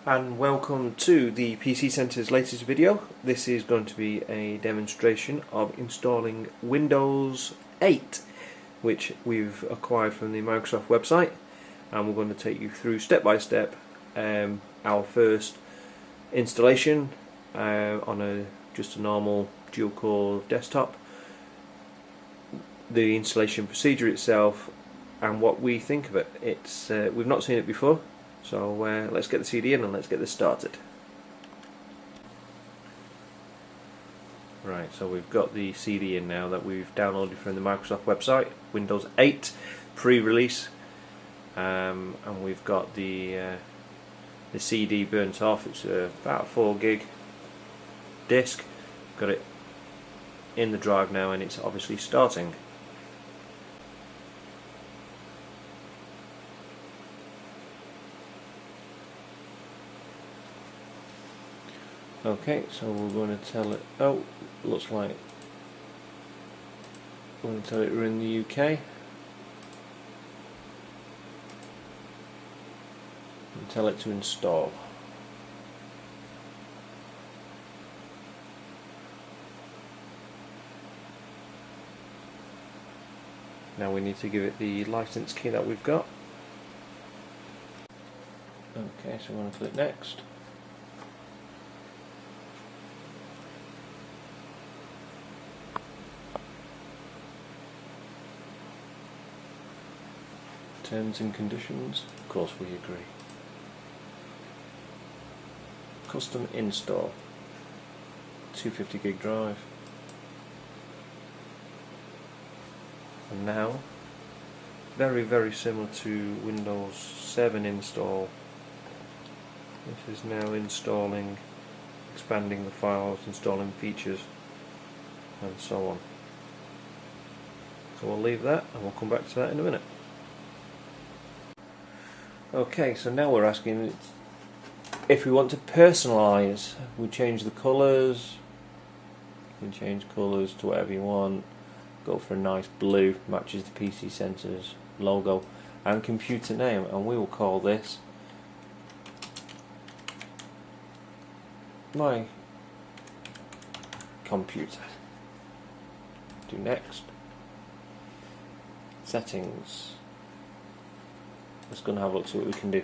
And welcome to the PC Centre's latest video. This is going to be a demonstration of installing Windows 8, which we've acquired from the Microsoft website, and we're going to take you through step by step our first installation on just a normal dual-core desktop, the installation procedure itself, and what we think of it. We've not seen it before. So let's get the CD in and let's get this started. Right, so we've got the CD in now that we've downloaded from the Microsoft website, Windows 8 pre-release, and we've got the CD burnt off. It's about a 4 gig disk. Got it in the drive now, and it's obviously starting. Okay, so we're going to tell it, looks like we're going to tell it we're in the UK, and tell it to install. Now we need to give it the license key that we've got. Okay, so we're going to click next. Terms and conditions, of course we agree. Custom install, 250 gig drive. And now, very similar to Windows 7 install, this is now installing, expanding the files, installing features, and so on. So we'll leave that and we'll come back to that in a minute. Okay, so now we're asking if we want to personalise. We change the colours. You can change colours to whatever you want. Go for a nice blue, matches the PC Centre's logo, and computer name, and we will call this my computer. Do next. Settings. Just going to have a look, see what we can do.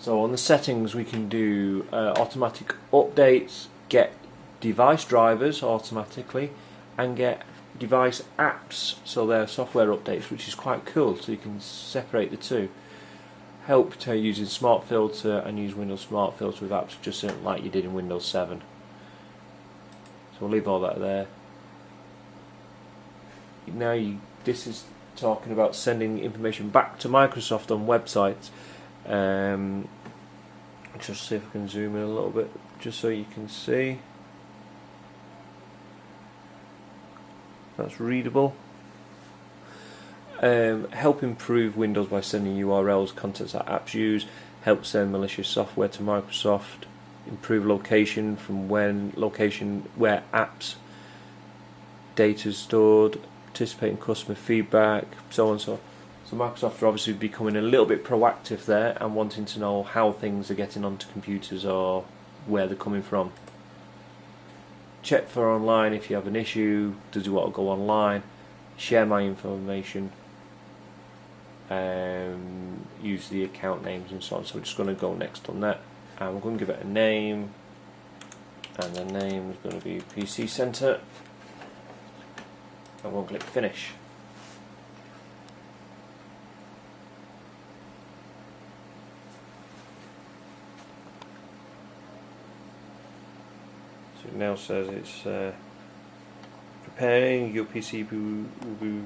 So on the settings we can do automatic updates, get device drivers automatically, and get device apps, so they're software updates, which is quite cool, so you can separate the two. Help to using Smart Filter and use Windows Smart Filter with apps, just like you did in Windows 7. So we'll leave all that there. Now this is talking about sending information back to Microsoft on websites. Just see if I can zoom in a little bit, just so you can see. That's readable. Help improve Windows by sending URLs, contents that apps use. Help send malicious software to Microsoft. Improve location where apps data is stored. Participate in customer feedback, so on and so on. So Microsoft are obviously becoming a little bit proactive there and wanting to know how things are getting onto computers or where they're coming from. Check for online if you have an issue. Does you want to go online? Share my information. Use the account names and so on. So we're just going to go next on that, and we're going to give it a name, and the name is going to be PC Centre. And we'll click finish. So it now says it's preparing. Your PC will be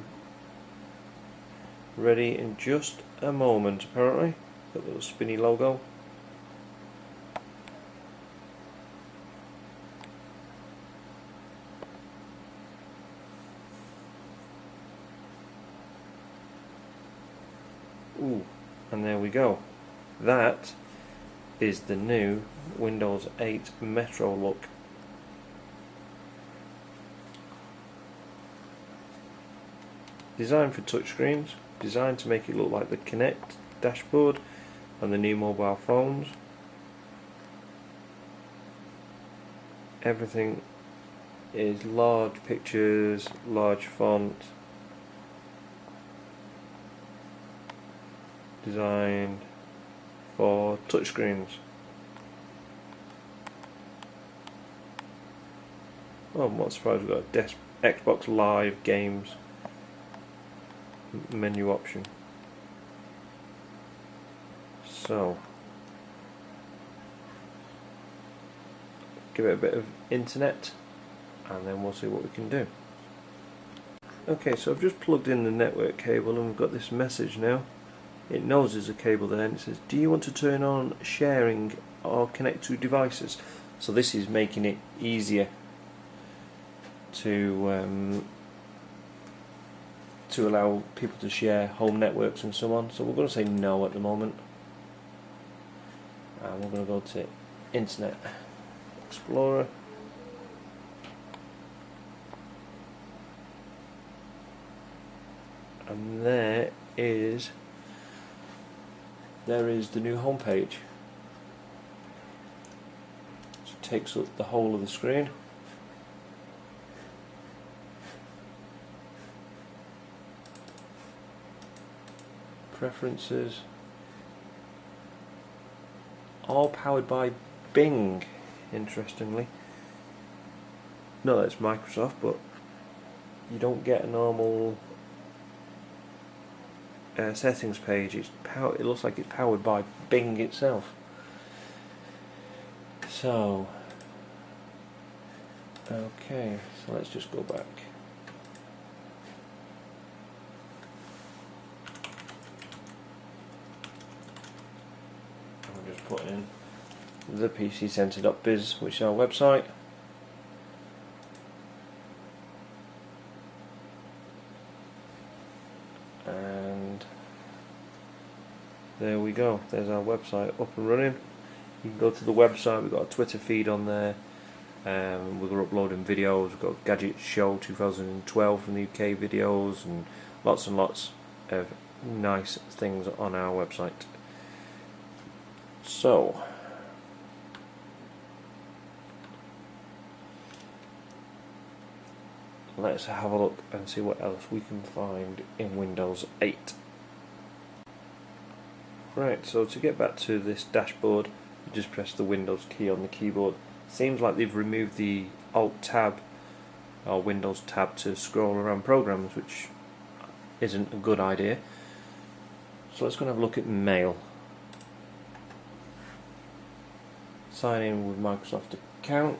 ready in just a moment, apparently. Got the little spinny logo. Ooh, and there we go. That is the new Windows 8 Metro look. Designed for touchscreens, designed to make it look like the Kinect dashboard, on the new mobile phones. Everything is large pictures, large font, designed for touchscreens. Oh, I'm not surprised we've got Xbox Live games menu option. So, give it a bit of internet and then we'll see what we can do. Okay, so I've just plugged in the network cable and we've got this message now. It knows there's a cable there and it says, do you want to turn on sharing or connect to devices? So this is making it easier to allow people to share home networks and so on. So we're going to say no at the moment. And we're going to go to Internet Explorer. And there is the new home page. So it takes up the whole of the screen. Preferences. All powered by Bing, interestingly. No, that's Microsoft, but you don't get a normal settings page. It looks like it's powered by Bing itself. So, okay, so let's just go back. I'll just put in the PCCenter.biz, which is our website. And there we go, there's our website up and running. You can go to the website, we've got a Twitter feed on there, we're uploading videos, we've got Gadget Show 2012 from the UK videos, and lots of nice things on our website. So, let's have a look and see what else we can find in Windows 8. Right, so to get back to this dashboard, you just press the Windows key on the keyboard. Seems like they've removed the Alt tab or Windows tab to scroll around programs, which isn't a good idea. So let's go and have a look at Mail. Sign in with Microsoft account.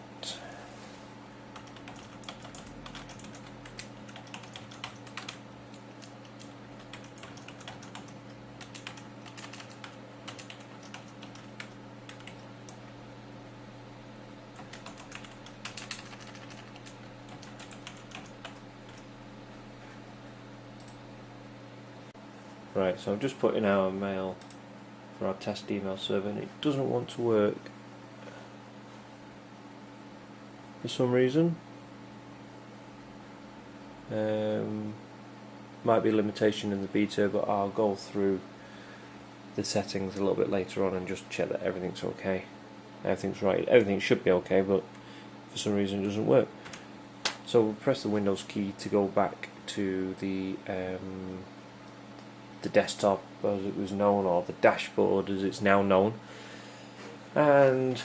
Right, so I'm just putting our mail for our test email server and it doesn't want to work for some reason. Might be a limitation in the beta, but I'll go through the settings a little bit later on and just check that everything's okay. Everything's right, everything should be okay, but for some reason it doesn't work. So we'll press the Windows key to go back to the desktop as it was known, or the dashboard as it's now known, and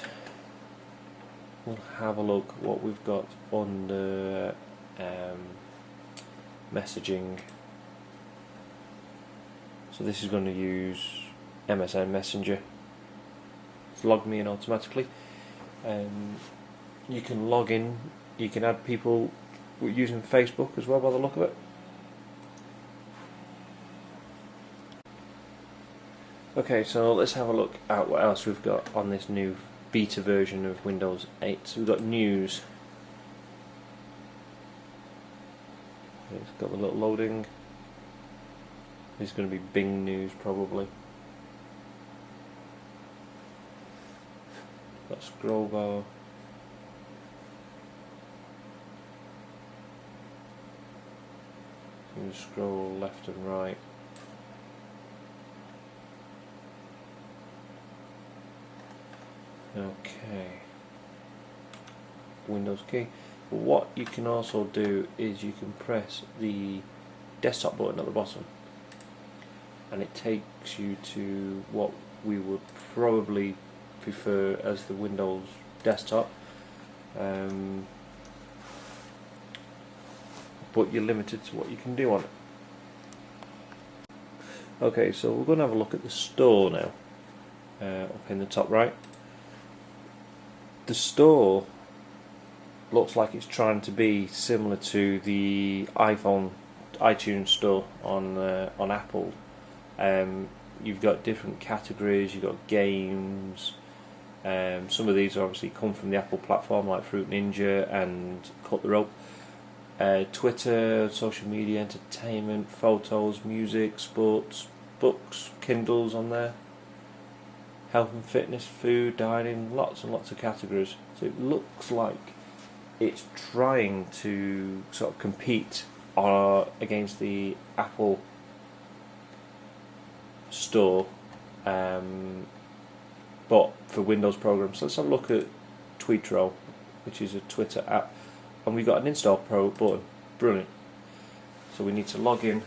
we'll have a look what we've got under messaging. So this is going to use MSN Messenger. It's logged me in automatically. You can log in, you can add people using Facebook as well by the look of it. Okay, so let's have a look at what else we've got on this new beta version of Windows 8. So we've got News. It's got the little loading. It's going to be Bing News probably. Got scroll bar. You can scroll left and right. Okay, Windows key. But what you can also do is you can press the desktop button at the bottom, and it takes you to what we would probably prefer as the Windows desktop, but you're limited to what you can do on it. Okay, so we're going to have a look at the store now, up in the top right. The store looks like it's trying to be similar to the iTunes store on Apple. You've got different categories, you've got games. Some of these obviously come from the Apple platform, like Fruit Ninja and Cut the Rope. Twitter, social media, entertainment, photos, music, sports, books, Kindles on there. Health and fitness, food, dining, lots and lots of categories. So it looks like it's trying to sort of compete against the Apple store, but for Windows programs. So let's have a look at Tweetro, which is a Twitter app, and we've got an install button. Brilliant. So we need to log in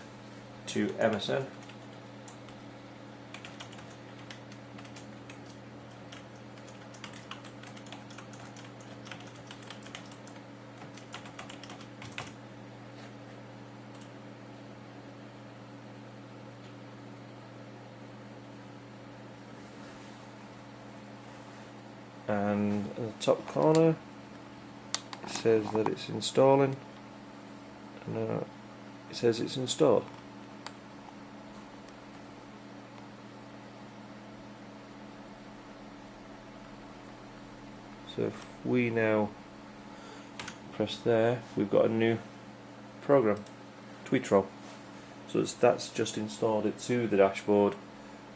to MSN. And in the top corner it says that it's installing, and it says it's installed. So if we now press there, we've got a new program, Tweetro. So that's just installed it to the dashboard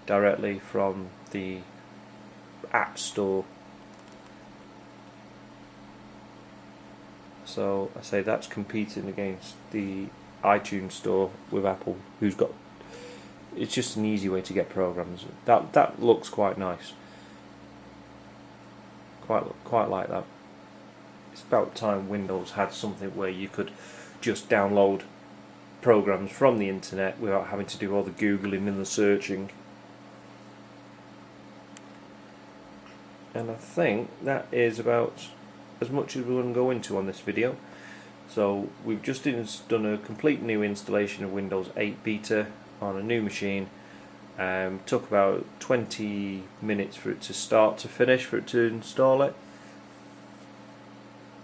directly from the App Store. So I say that's competing against the iTunes store with Apple, who's got. It's just an easy way to get programs. That looks quite nice. Quite like that. It's about time Windows had something where you could just download programs from the internet without having to do all the googling and the searching. And I think that is about as much as we're going to go into on this video. So we've just done a complete new installation of Windows 8 Beta on a new machine. Took about 20 minutes for it to start to finish, for it to install it.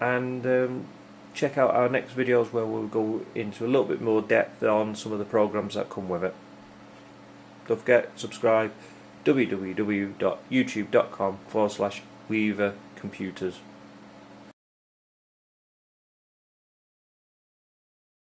And check out our next videos where we'll go into a little bit more depth on some of the programs that come with it. Don't forget, subscribe, www.youtube.com/Weaver Computers.